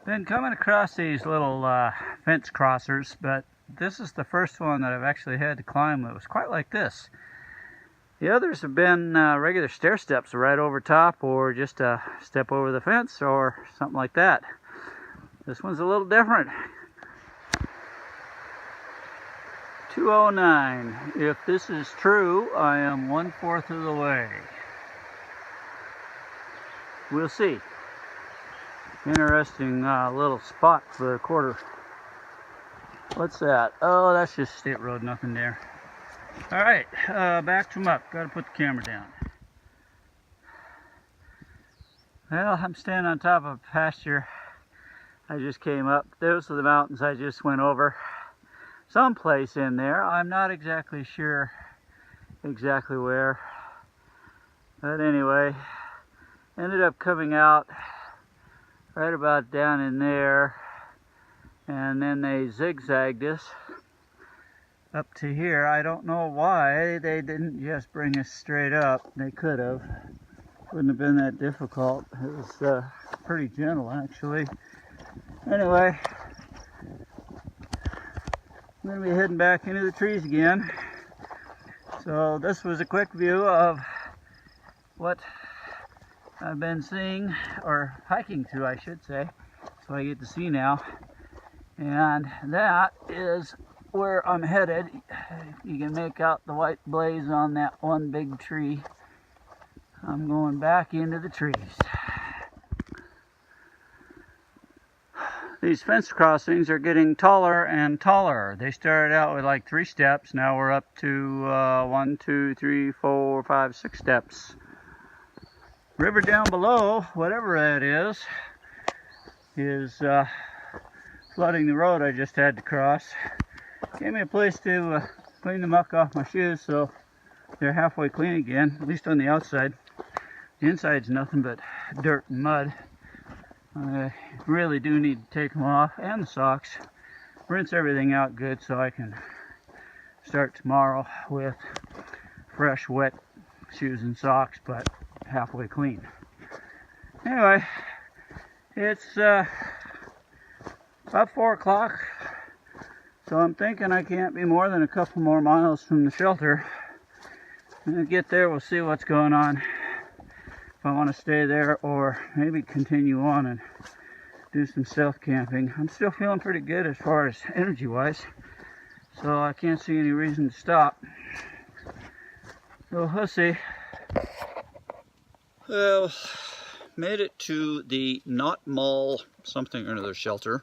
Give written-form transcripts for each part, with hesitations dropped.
Been coming across these little fence crossers, but this is the first one that I've actually had to climb that was quite like this. The others have been regular stair steps right over top, or just a step over the fence or something like that. This one's a little different. 209. If this is true, I am 1/4 of the way. We'll see. Interesting little spot for the quarter. What's that? Oh, that's just state road, nothing there. Alright, back to them up. Gotta put the camera down. Well, I'm standing on top of a pasture. I just came up. Those are the mountains I just went over. Someplace in there. I'm not exactly sure exactly where. But anyway, ended up coming out right about down in there, and then they zigzagged us up to here. I don't know why they didn't just bring us straight up. They could have. Wouldn't have been that difficult. It was pretty gentle, actually. Anyway, I'm going to be heading back into the trees again. So this was a quick view of what I've been seeing, or hiking through, I should say. That's what I get to see now. And that is where I'm headed. You can make out the white blaze on that one big tree. I'm going back into the trees. These fence crossings are getting taller and taller. They started out with like 3 steps. Now we're up to 1, 2, 3, 4, 5, 6 steps. River down below, whatever that is flooding the road I just had to cross. Gave me a place to clean the muck off my shoes, so they're halfway clean again, at least on the outside. The inside's nothing but dirt and mud. I really do need to take them off, and the socks. Rinse everything out good so I can start tomorrow with fresh, wet shoes and socks, but halfway clean. Anyway, it's about 4 o'clock, so I'm thinking I can't be more than a couple more miles from the shelter. When I get there, we'll see what's going on. If I want to stay there or maybe continue on and do some self-camping. I'm still feeling pretty good as far as energy-wise, so I can't see any reason to stop. So we'll see. Well, made it to the Knot Maul something or another shelter.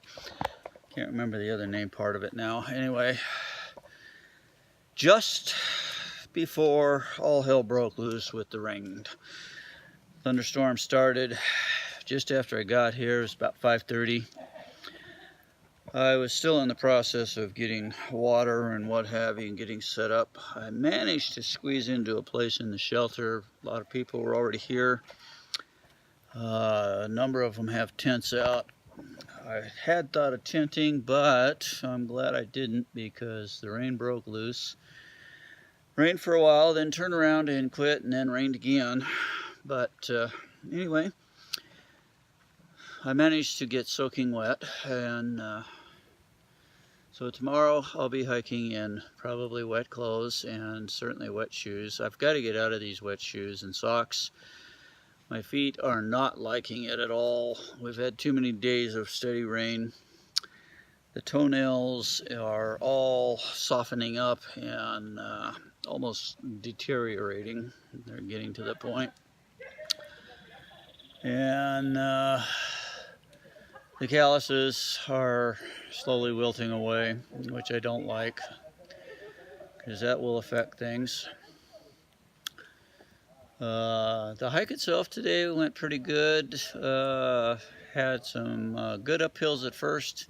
Can't remember the other name part of it now. Anyway, just before all hell broke loose with the rain. Thunderstorm started just after I got here. It was about 5:30. I was still in the process of getting water and what have you and getting set up. I managed to squeeze into a place in the shelter. A lot of people were already here. A number of them have tents out. I had thought of tenting, but I'm glad I didn't because the rain broke loose. Rained for a while, then turned around and quit, and then rained again. But anyway, I managed to get soaking wet, and so tomorrow I'll be hiking in probably wet clothes and certainly wet shoes. I've got to get out of these wet shoes and socks. My feet are not liking it at all. We've had too many days of steady rain. The toenails are all softening up and almost deteriorating. They're getting to that point. And the calluses are slowly wilting away, which I don't like, because that will affect things. The hike itself today went pretty good. Had some good uphills at first,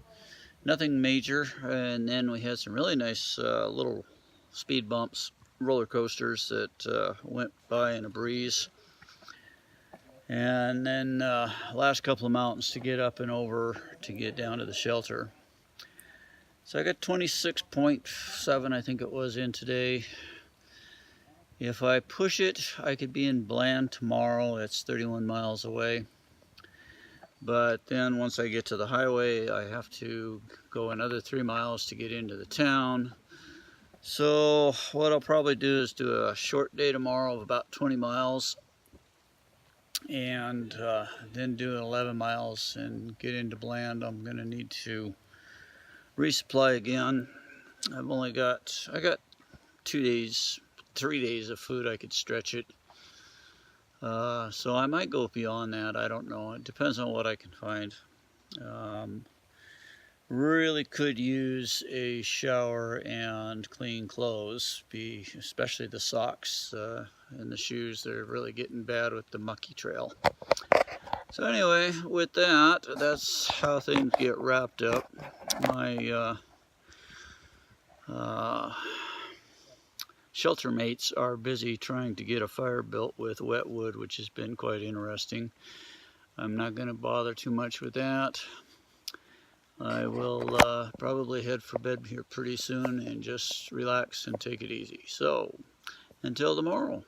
nothing major, and then we had some really nice little speed bumps, roller coasters that went by in a breeze. And then last couple of mountains to get up and over to get down to the shelter. So I got 26.7, I think it was, in today. If I push it, I could be in Bland tomorrow. It's 31 miles away. But then once I get to the highway, I have to go another 3 miles to get into the town. So what I'll probably do is do a short day tomorrow of about 20 miles and then do 11 miles and get into Bland. I'm going to need to resupply again. I got 2 days, 3 days of food. I could stretch it. So I might go beyond that. I don't know. It depends on what I can find. Really could use a shower and clean clothes, especially the socks and the shoes. They're really getting bad with the mucky trail. So anyway, with that, that's how things get wrapped up. My shelter mates are busy trying to get a fire built with wet wood, which has been quite interesting. I'm not going to bother too much with that. I will probably head for bed here pretty soon and just relax and take it easy. So, until tomorrow.